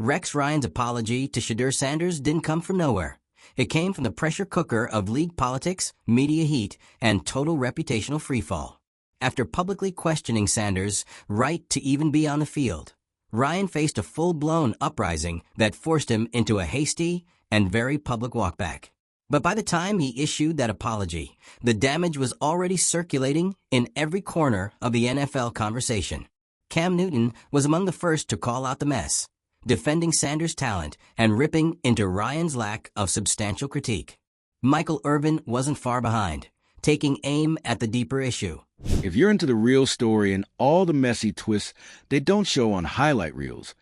Rex Ryan's apology to Shedeur Sanders didn't come from nowhere. It came from the pressure cooker of league politics, media heat, and total reputational freefall. After publicly questioning Sanders' right to even be on the field, Ryan faced a full-blown uprising that forced him into a hasty and very public walkback. But by the time he issued that apology, the damage was already circulating in every corner of the NFL conversation. Cam Newton was among the first to call out the mess, defending Sanders' talent and ripping into Ryan's lack of substantial critique. Michael Irvin wasn't far behind, taking aim at the deeper issue. If you're into the real story and all the messy twists they don't show on highlight reels,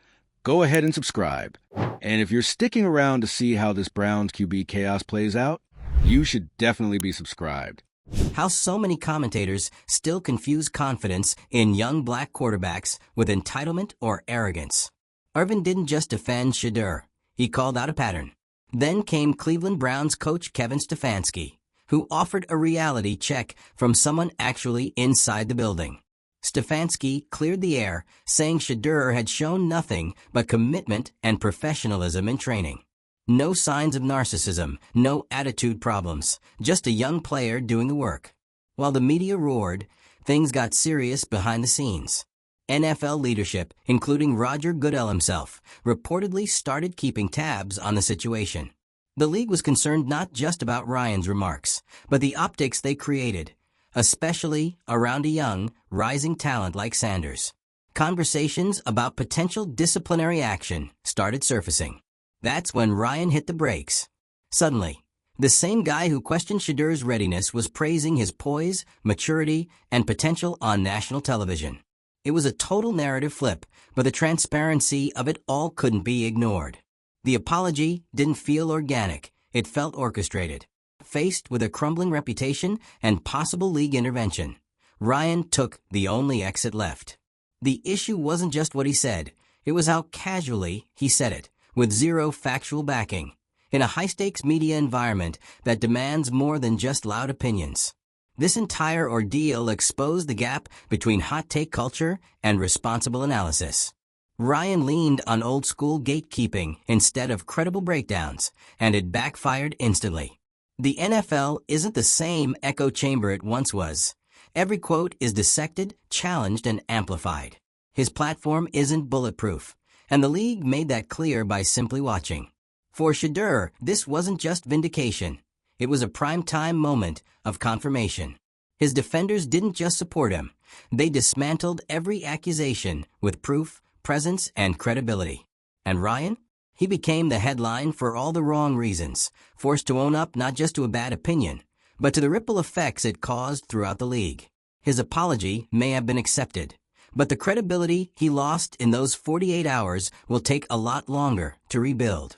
go ahead and subscribe. And if you're sticking around to see how this Browns QB chaos plays out, you should definitely be subscribed. How so many commentators still confuse confidence in young black quarterbacks with entitlement or arrogance. Irvin didn't just defend Shedeur, he called out a pattern. Then came Cleveland Browns coach Kevin Stefanski, who offered a reality check from someone actually inside the building. Stefanski cleared the air, saying Shedeur had shown nothing but commitment and professionalism in training. No signs of narcissism, no attitude problems, just a young player doing the work. While the media roared, things got serious behind the scenes. NFL leadership, including Roger Goodell himself, reportedly started keeping tabs on the situation. The league was concerned not just about Ryan's remarks, but the optics they created, especially around a young, rising talent like Sanders. Conversations about potential disciplinary action started surfacing. That's when Ryan hit the brakes. Suddenly, the same guy who questioned Shedeur's readiness was praising his poise, maturity, and potential on national television. It was a total narrative flip, but the transparency of it all couldn't be ignored. The apology didn't feel organic, it felt orchestrated. Faced with a crumbling reputation and possible league intervention, Ryan took the only exit left. The issue wasn't just what he said, it was how casually he said it, with zero factual backing, in a high-stakes media environment that demands more than just loud opinions. This entire ordeal exposed the gap between hot-take culture and responsible analysis. Ryan leaned on old-school gatekeeping instead of credible breakdowns, and it backfired instantly. The NFL isn't the same echo chamber it once was. Every quote is dissected, challenged, and amplified. His platform isn't bulletproof, and the league made that clear by simply watching. For Shedeur, this wasn't just vindication. It was a prime-time moment of confirmation. His defenders didn't just support him. They dismantled every accusation with proof, presence, and credibility. And Ryan? He became the headline for all the wrong reasons, forced to own up not just to a bad opinion, but to the ripple effects it caused throughout the league. His apology may have been accepted, but the credibility he lost in those 48 hours will take a lot longer to rebuild.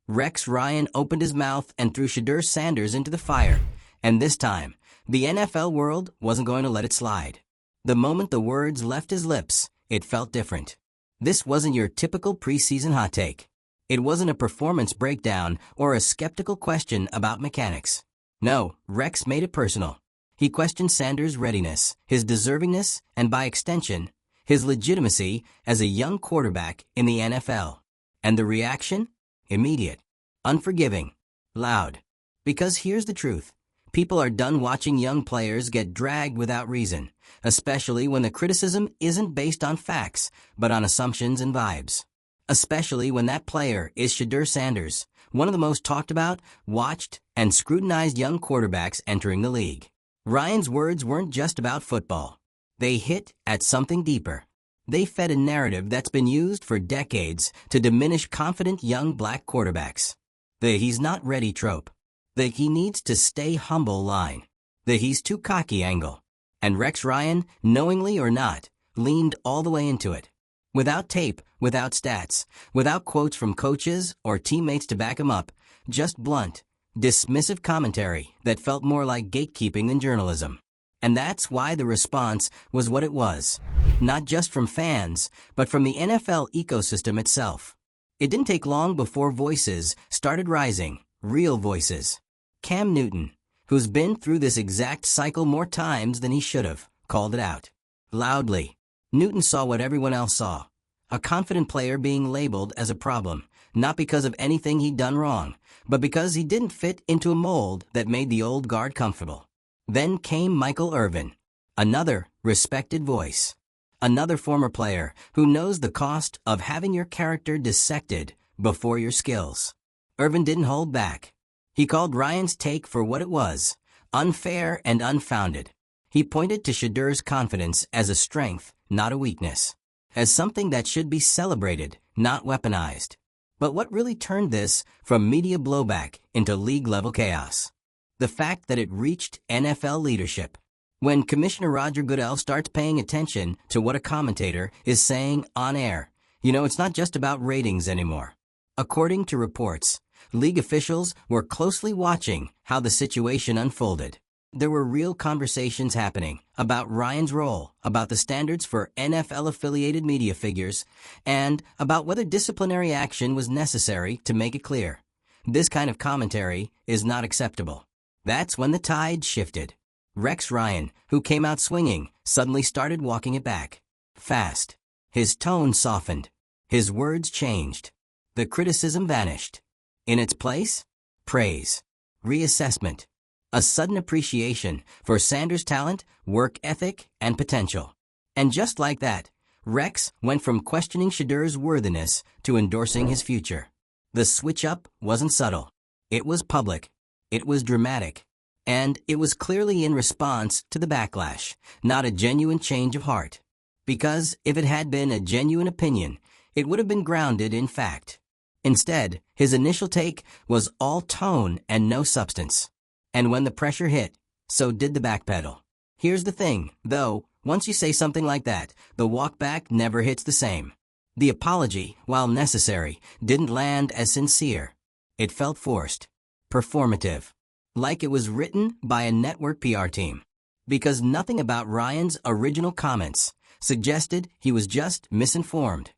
Rex Ryan opened his mouth and threw Shedeur Sanders into the fire, and this time, the NFL world wasn't going to let it slide. The moment the words left his lips, it felt different. This wasn't your typical preseason hot take. It wasn't a performance breakdown or a skeptical question about mechanics. No, Rex made it personal. He questioned Sanders' readiness, his deservingness, and by extension, his legitimacy as a young quarterback in the NFL. And the reaction? Immediate, unforgiving, loud. Because here's the truth. People are done watching young players get dragged without reason, especially when the criticism isn't based on facts, but on assumptions and vibes. Especially when that player is Shedeur Sanders, one of the most talked about, watched, and scrutinized young quarterbacks entering the league. Ryan's words weren't just about football. They hit at something deeper. They fed a narrative that's been used for decades to diminish confident young black quarterbacks. The "he's not ready" trope. The "he needs to stay humble" line. The "he's too cocky" angle. And Rex Ryan, knowingly or not, leaned all the way into it. Without tape, without stats, without quotes from coaches or teammates to back him up, just blunt, dismissive commentary that felt more like gatekeeping than journalism. And that's why the response was what it was. Not just from fans, but from the NFL ecosystem itself. It didn't take long before voices started rising, real voices. Cam Newton, who's been through this exact cycle more times than he should have, called it out. Loudly. Newton saw what everyone else saw. A confident player being labeled as a problem, not because of anything he'd done wrong, but because he didn't fit into a mold that made the old guard comfortable. Then came Michael Irvin, another respected voice. Another former player who knows the cost of having your character dissected before your skills. Irvin didn't hold back. He called Ryan's take for what it was, unfair and unfounded. He pointed to Shedeur's confidence as a strength, not a weakness, as something that should be celebrated, not weaponized. But what really turned this from media blowback into league-level chaos? The fact that it reached NFL leadership. When Commissioner Roger Goodell starts paying attention to what a commentator is saying on air, it's not just about ratings anymore. According to reports, league officials were closely watching how the situation unfolded. There were real conversations happening about Ryan's role, about the standards for NFL-affiliated media figures, and about whether disciplinary action was necessary to make it clear. This kind of commentary is not acceptable. That's when the tide shifted. Rex Ryan, who came out swinging, suddenly started walking it back. Fast. His tone softened. His words changed. The criticism vanished. In its place, praise, reassessment, a sudden appreciation for Sanders' talent, work ethic, and potential. And just like that, Rex went from questioning Shedeur's worthiness to endorsing his future. The switch-up wasn't subtle. It was public. It was dramatic. And it was clearly in response to the backlash, not a genuine change of heart. Because if it had been a genuine opinion, it would have been grounded in fact. Instead, his initial take was all tone and no substance. And when the pressure hit, so did the backpedal. Here's the thing, though, once you say something like that, the walk back never hits the same. The apology, while necessary, didn't land as sincere. It felt forced, performative, like it was written by a network PR team. Because nothing about Ryan's original comments suggested he was just misinformed.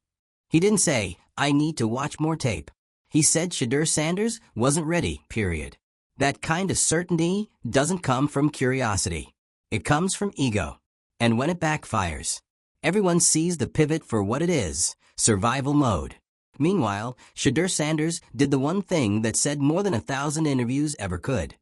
He didn't say, I need to watch more tape. He said Shedeur Sanders wasn't ready, period. That kind of certainty doesn't come from curiosity. It comes from ego. And when it backfires, everyone sees the pivot for what it is, survival mode. Meanwhile, Shedeur Sanders did the one thing that said more than 1,000 interviews ever could.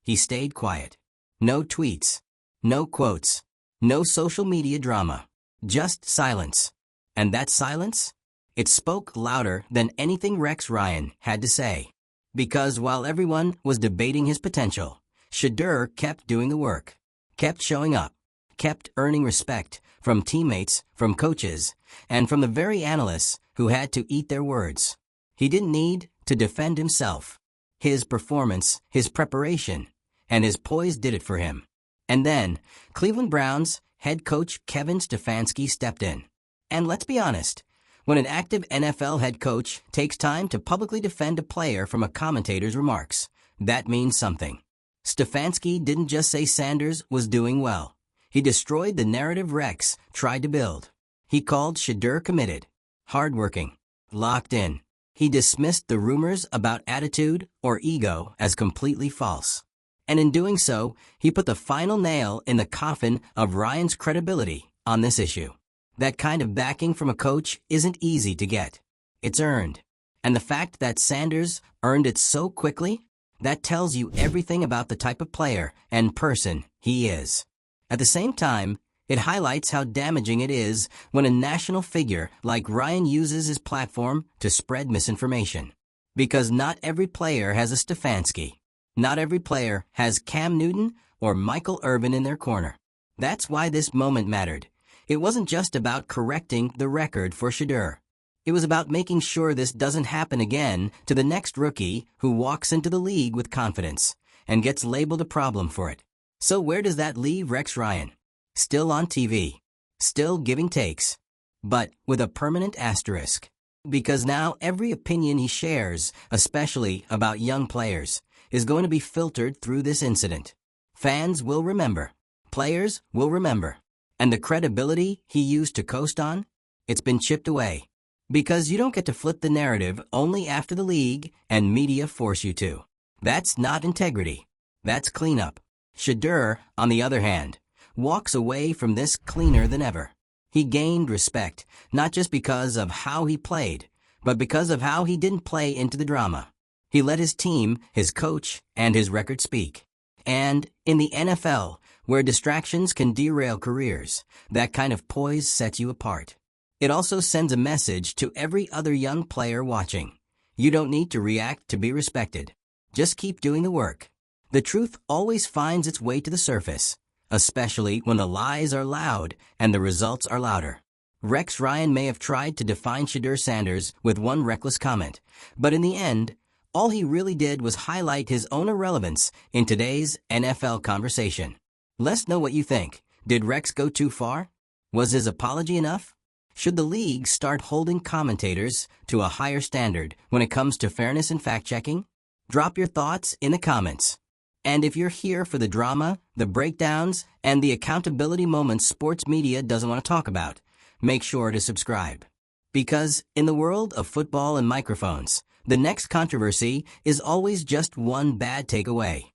He stayed quiet. No tweets. No quotes. No social media drama. Just silence. And that silence? It spoke louder than anything Rex Ryan had to say. Because while everyone was debating his potential, Shedeur kept doing the work, kept showing up, kept earning respect from teammates, from coaches, and from the very analysts who had to eat their words. He didn't need to defend himself. His performance, his preparation, and his poise did it for him. And then, Cleveland Browns head coach Kevin Stefanski stepped in. And let's be honest, when an active NFL head coach takes time to publicly defend a player from a commentator's remarks, that means something. Stefanski didn't just say Sanders was doing well. He destroyed the narrative Rex tried to build. He called Shedeur committed, hardworking, locked in. He dismissed the rumors about attitude or ego as completely false. And in doing so, he put the final nail in the coffin of Ryan's credibility on this issue. That kind of backing from a coach isn't easy to get. It's earned. And the fact that Sanders earned it so quickly, that tells you everything about the type of player and person he is. At the same time, it highlights how damaging it is when a national figure like Ryan uses his platform to spread misinformation. Because not every player has a Stefanski. Not every player has Cam Newton or Michael Irvin in their corner. That's why this moment mattered. It wasn't just about correcting the record for Shedeur. It was about making sure this doesn't happen again to the next rookie who walks into the league with confidence and gets labeled a problem for it. So where does that leave Rex Ryan? Still on TV. Still giving takes. But with a permanent asterisk. Because now every opinion he shares, especially about young players, is going to be filtered through this incident. Fans will remember. Players will remember. And the credibility he used to coast on? It's been chipped away. Because you don't get to flip the narrative only after the league and media force you to. That's not integrity. That's cleanup. Shedeur, on the other hand, walks away from this cleaner than ever. He gained respect, not just because of how he played, but because of how he didn't play into the drama. He let his team, his coach, and his record speak. And in the NFL, where distractions can derail careers, that kind of poise sets you apart. It also sends a message to every other young player watching. You don't need to react to be respected. Just keep doing the work. The truth always finds its way to the surface, especially when the lies are loud and the results are louder. Rex Ryan may have tried to define Shedeur Sanders with one reckless comment, but in the end, all he really did was highlight his own irrelevance in today's NFL conversation. Let's know what you think. Did Rex go too far? Was his apology enough? Should the league start holding commentators to a higher standard when it comes to fairness and fact-checking? Drop your thoughts in the comments. And if you're here for the drama, the breakdowns, and the accountability moments sports media doesn't want to talk about, make sure to subscribe. Because in the world of football and microphones, the next controversy is always just one bad takeaway.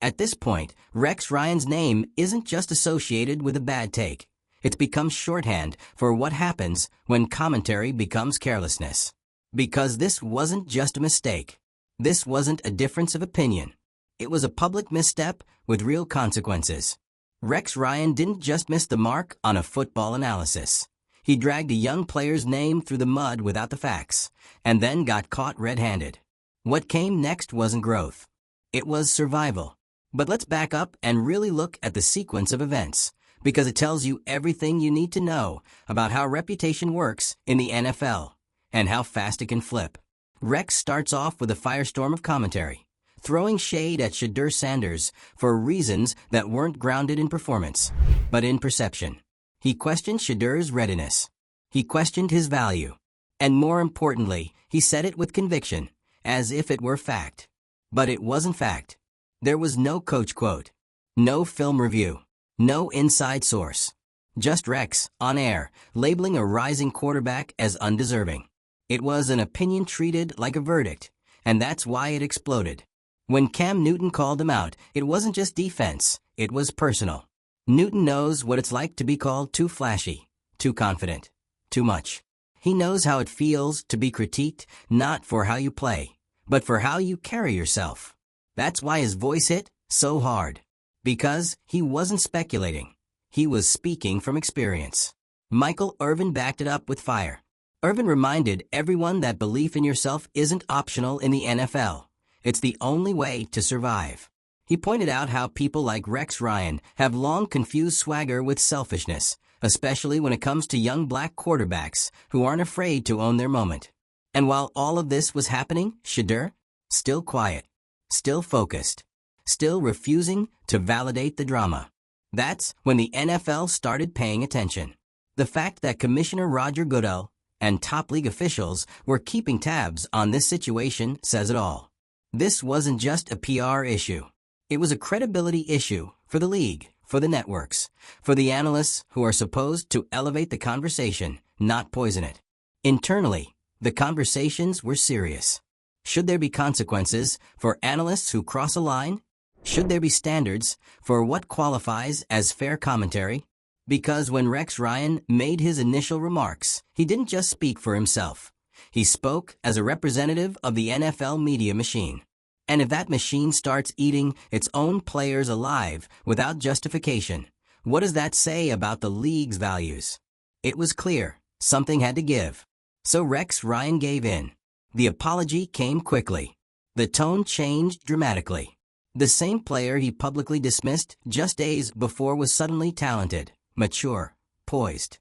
At this point, Rex Ryan's name isn't just associated with a bad take. It's become shorthand for what happens when commentary becomes carelessness. Because this wasn't just a mistake. This wasn't a difference of opinion. It was a public misstep with real consequences. Rex Ryan didn't just miss the mark on a football analysis. He dragged a young player's name through the mud without the facts, and then got caught red-handed. What came next wasn't growth. It was survival. But let's back up and really look at the sequence of events, because it tells you everything you need to know about how reputation works in the NFL, and how fast it can flip. Rex starts off with a firestorm of commentary, throwing shade at Shedeur Sanders for reasons that weren't grounded in performance, but in perception. He questioned Shedeur's readiness. He questioned his value. And more importantly, he said it with conviction, as if it were fact. But it wasn't fact. There was no coach quote, no film review, no inside source. Just Rex, on air, labeling a rising quarterback as undeserving. It was an opinion treated like a verdict, and that's why it exploded. When Cam Newton called him out, it wasn't just defense, it was personal. Newton knows what it's like to be called too flashy, too confident, too much. He knows how it feels to be critiqued, not for how you play, but for how you carry yourself. That's why his voice hit so hard. Because he wasn't speculating. He was speaking from experience. Michael Irvin backed it up with fire. Irvin reminded everyone that belief in yourself isn't optional in the NFL. It's the only way to survive. He pointed out how people like Rex Ryan have long confused swagger with selfishness, especially when it comes to young black quarterbacks who aren't afraid to own their moment. And while all of this was happening, Shedeur, still quiet, still focused, still refusing to validate the drama. That's when the NFL started paying attention. The fact that Commissioner Roger Goodell and top league officials were keeping tabs on this situation says it all. This wasn't just a PR issue. It was a credibility issue for the league, for the networks, for the analysts who are supposed to elevate the conversation, not poison it. Internally, the conversations were serious. Should there be consequences for analysts who cross a line? Should there be standards for what qualifies as fair commentary? Because when Rex Ryan made his initial remarks, he didn't just speak for himself. He spoke as a representative of the NFL media machine. And if that machine starts eating its own players alive without justification, what does that say about the league's values? It was clear, something had to give. So Rex Ryan gave in. The apology came quickly. The tone changed dramatically. The same player he publicly dismissed just days before was suddenly talented, mature, poised.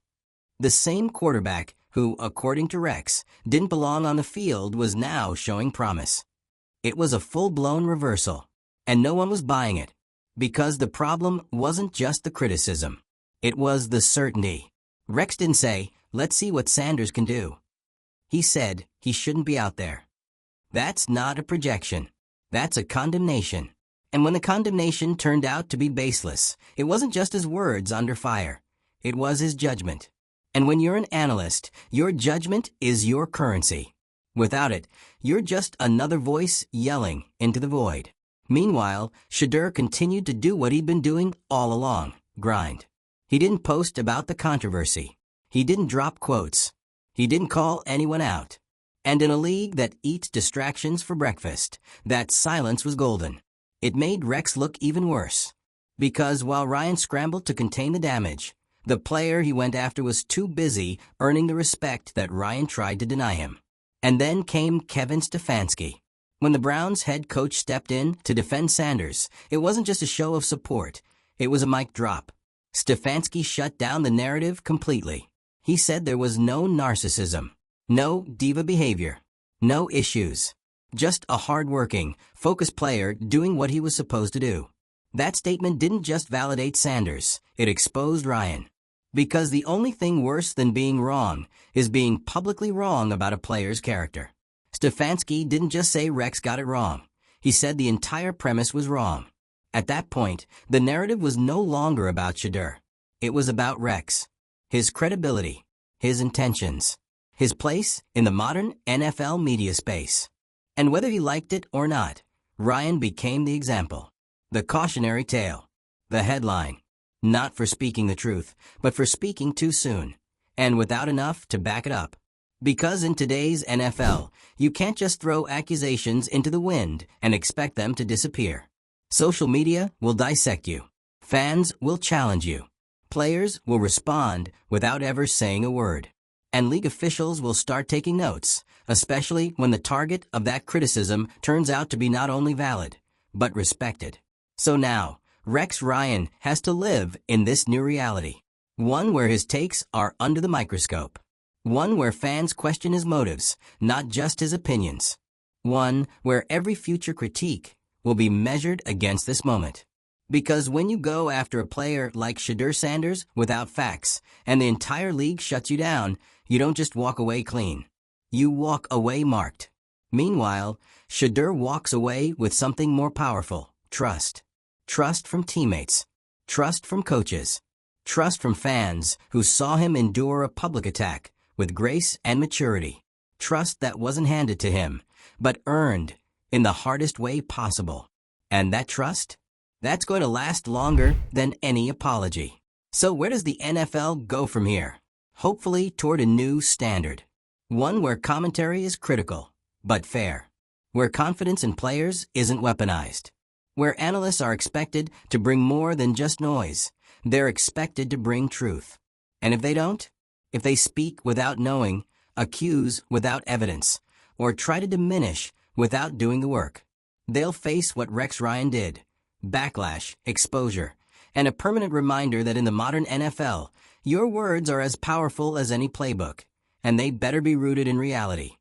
The same quarterback who, according to Rex, didn't belong on the field was now showing promise. It was a full-blown reversal, and no one was buying it, because the problem wasn't just the criticism. It was the certainty. Rex didn't say, let's see what Sanders can do. He said he shouldn't be out there. That's not a projection. That's a condemnation. And when the condemnation turned out to be baseless, it wasn't just his words under fire. It was his judgment. And when you're an analyst, your judgment is your currency. Without it, you're just another voice yelling into the void. Meanwhile, Shedeur continued to do what he'd been doing all along, grind. He didn't post about the controversy. He didn't drop quotes. He didn't call anyone out. And in a league that eats distractions for breakfast, that silence was golden. It made Rex look even worse. Because while Ryan scrambled to contain the damage, the player he went after was too busy earning the respect that Ryan tried to deny him. And then came Kevin Stefanski. When the Browns head coach stepped in to defend Sanders, it wasn't just a show of support, it was a mic drop. Stefanski shut down the narrative completely. He said there was no narcissism, no diva behavior, no issues. Just a hard-working, focused player doing what he was supposed to do. That statement didn't just validate Sanders, it exposed Ryan. Because the only thing worse than being wrong is being publicly wrong about a player's character. Stefanski didn't just say Rex got it wrong. He said the entire premise was wrong. At that point, the narrative was no longer about Shedeur. It was about Rex. His credibility, his intentions, his place in the modern NFL media space. And whether he liked it or not, Ryan became the example. The cautionary tale. The headline. Not for speaking the truth, but for speaking too soon. And without enough to back it up. Because in today's NFL, you can't just throw accusations into the wind and expect them to disappear. Social media will dissect you. Fans will challenge you. Players will respond without ever saying a word. And league officials will start taking notes, especially when the target of that criticism turns out to be not only valid, but respected. So now, Rex Ryan has to live in this new reality. One where his takes are under the microscope. One where fans question his motives, not just his opinions. One where every future critique will be measured against this moment. Because when you go after a player like Shedeur Sanders without facts, and the entire league shuts you down, you don't just walk away clean. You walk away marked. Meanwhile, Shedeur walks away with something more powerful: trust. Trust from teammates. Trust from coaches. Trust from fans who saw him endure a public attack with grace and maturity. Trust that wasn't handed to him, but earned in the hardest way possible. And that trust? That's going to last longer than any apology. So where does the NFL go from here? Hopefully toward a new standard. One where commentary is critical, but fair. Where confidence in players isn't weaponized. Where analysts are expected to bring more than just noise. They're expected to bring truth. And if they don't, if they speak without knowing, accuse without evidence, or try to diminish without doing the work, they'll face what Rex Ryan did: backlash, exposure, and a permanent reminder that in the modern NFL, your words are as powerful as any playbook, and they better be rooted in reality.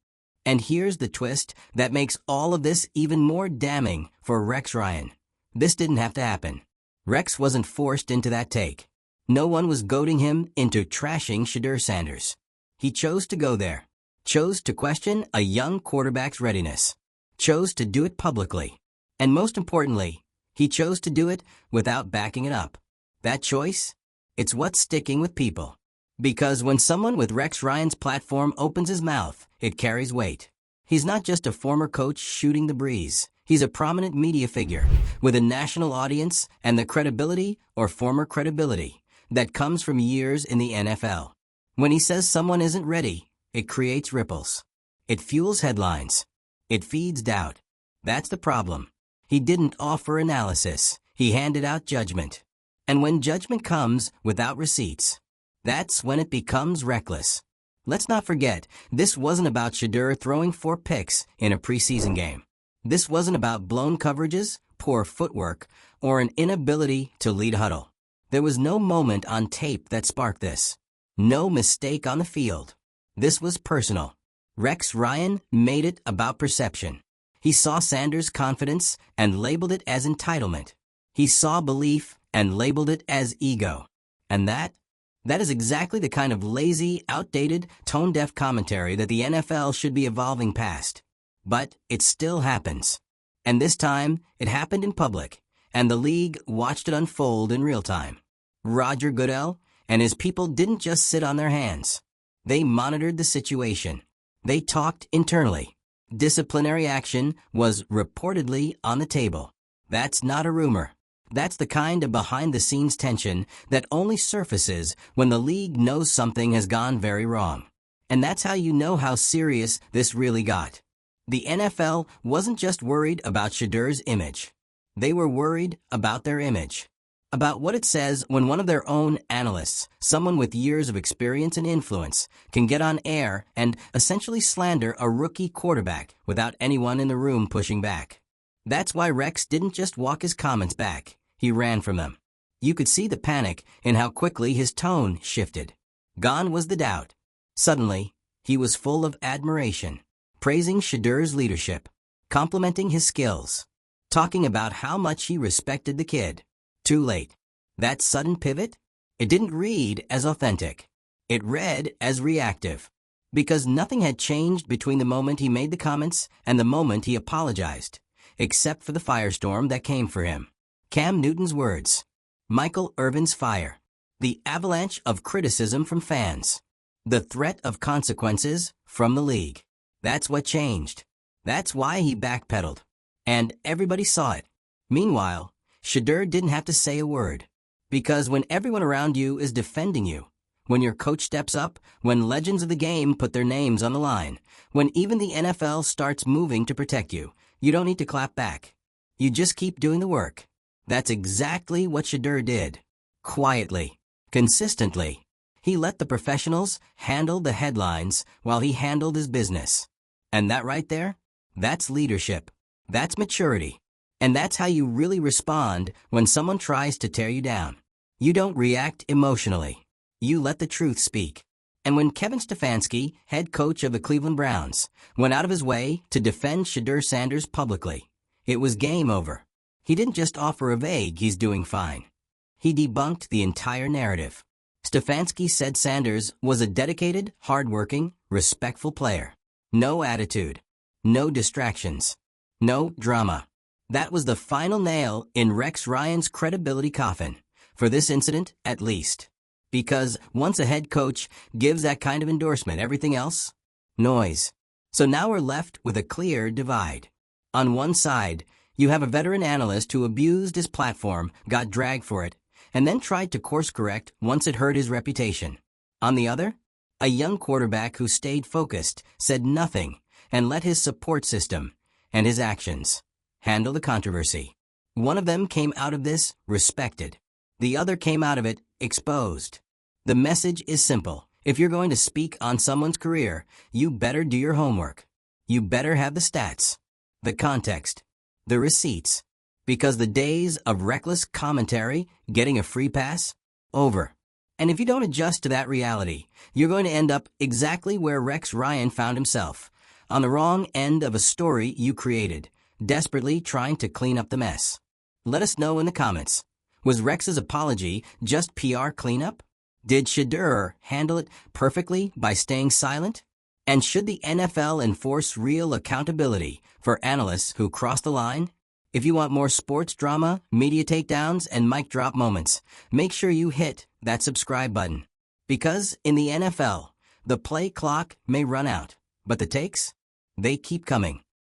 And here's the twist that makes all of this even more damning for Rex Ryan. This didn't have to happen. Rex wasn't forced into that take. No one was goading him into trashing Shedeur Sanders. He chose to go there. Chose to question a young quarterback's readiness. Chose to do it publicly. And most importantly, he chose to do it without backing it up. That choice? It's what's sticking with people. Because when someone with Rex Ryan's platform opens his mouth, it carries weight. He's not just a former coach shooting the breeze. He's a prominent media figure with a national audience and the credibility or former credibility that comes from years in the NFL. When he says someone isn't ready, it creates ripples. It fuels headlines. It feeds doubt. That's the problem. He didn't offer analysis. He handed out judgment. And when judgment comes without receipts, that's when it becomes reckless. Let's not forget, this wasn't about Shedeur throwing 4 picks in a preseason game. This wasn't about blown coverages, poor footwork, or an inability to lead a huddle. There was no moment on tape that sparked this. No mistake on the field. This was personal. Rex Ryan made it about perception. He saw Sanders' confidence and labeled it as entitlement. He saw belief and labeled it as ego. And that is exactly the kind of lazy, outdated, tone-deaf commentary that the NFL should be evolving past. But it still happens. And this time, it happened in public, and the league watched it unfold in real time. Roger Goodell and his people didn't just sit on their hands. They monitored the situation. They talked internally. Disciplinary action was reportedly on the table. That's not a rumor. That's the kind of behind-the-scenes tension that only surfaces when the league knows something has gone very wrong. And that's how you know how serious this really got. The NFL wasn't just worried about Shedeur's image. They were worried about their image. About what it says when one of their own analysts, someone with years of experience and influence, can get on air and essentially slander a rookie quarterback without anyone in the room pushing back. That's why Rex didn't just walk his comments back. He ran from them. You could see the panic in how quickly his tone shifted. Gone was the doubt. Suddenly, he was full of admiration, praising Shedeur's leadership, complimenting his skills, talking about how much he respected the kid. Too late. That sudden pivot? It didn't read as authentic. It read as reactive. Because nothing had changed between the moment he made the comments and the moment he apologized, except for the firestorm that came for him. Cam Newton's words. Michael Irvin's fire. The avalanche of criticism from fans. The threat of consequences from the league. That's what changed. That's why he backpedaled. And everybody saw it. Meanwhile, Shedeur didn't have to say a word. Because when everyone around you is defending you, when your coach steps up, when legends of the game put their names on the line, when even the NFL starts moving to protect you, you don't need to clap back. You just keep doing the work. That's exactly what Shedeur did. Quietly. Consistently. He let the professionals handle the headlines while he handled his business. And that right there? That's leadership. That's maturity. And that's how you really respond when someone tries to tear you down. You don't react emotionally. You let the truth speak. And when Kevin Stefanski, head coach of the Cleveland Browns, went out of his way to defend Shedeur Sanders publicly, it was game over. He didn't just offer a vague "he's doing fine." He debunked the entire narrative. Stefanski said Sanders was a dedicated, hardworking, respectful player. No attitude. No distractions. No drama. That was the final nail in Rex Ryan's credibility coffin, for this incident at least. Because once a head coach gives that kind of endorsement, everything else? Noise. So now we're left with a clear divide. On one side, you have a veteran analyst who abused his platform, got dragged for it, and then tried to course correct once it hurt his reputation. On the other, a young quarterback who stayed focused, said nothing, and let his support system and his actions handle the controversy. One of them came out of this respected. The other came out of it exposed. The message is simple. If you're going to speak on someone's career, you better do your homework. You better have the stats, the context, the receipts. Because the days of reckless commentary, getting a free pass, over. And if you don't adjust to that reality, you're going to end up exactly where Rex Ryan found himself, on the wrong end of a story you created, desperately trying to clean up the mess. Let us know in the comments. Was Rex's apology just PR cleanup? Did Shedeur handle it perfectly by staying silent? And should the NFL enforce real accountability for analysts who cross the line? If you want more sports drama, media takedowns, and mic drop moments, make sure you hit that subscribe button. Because in the NFL, the play clock may run out, but the takes, they keep coming.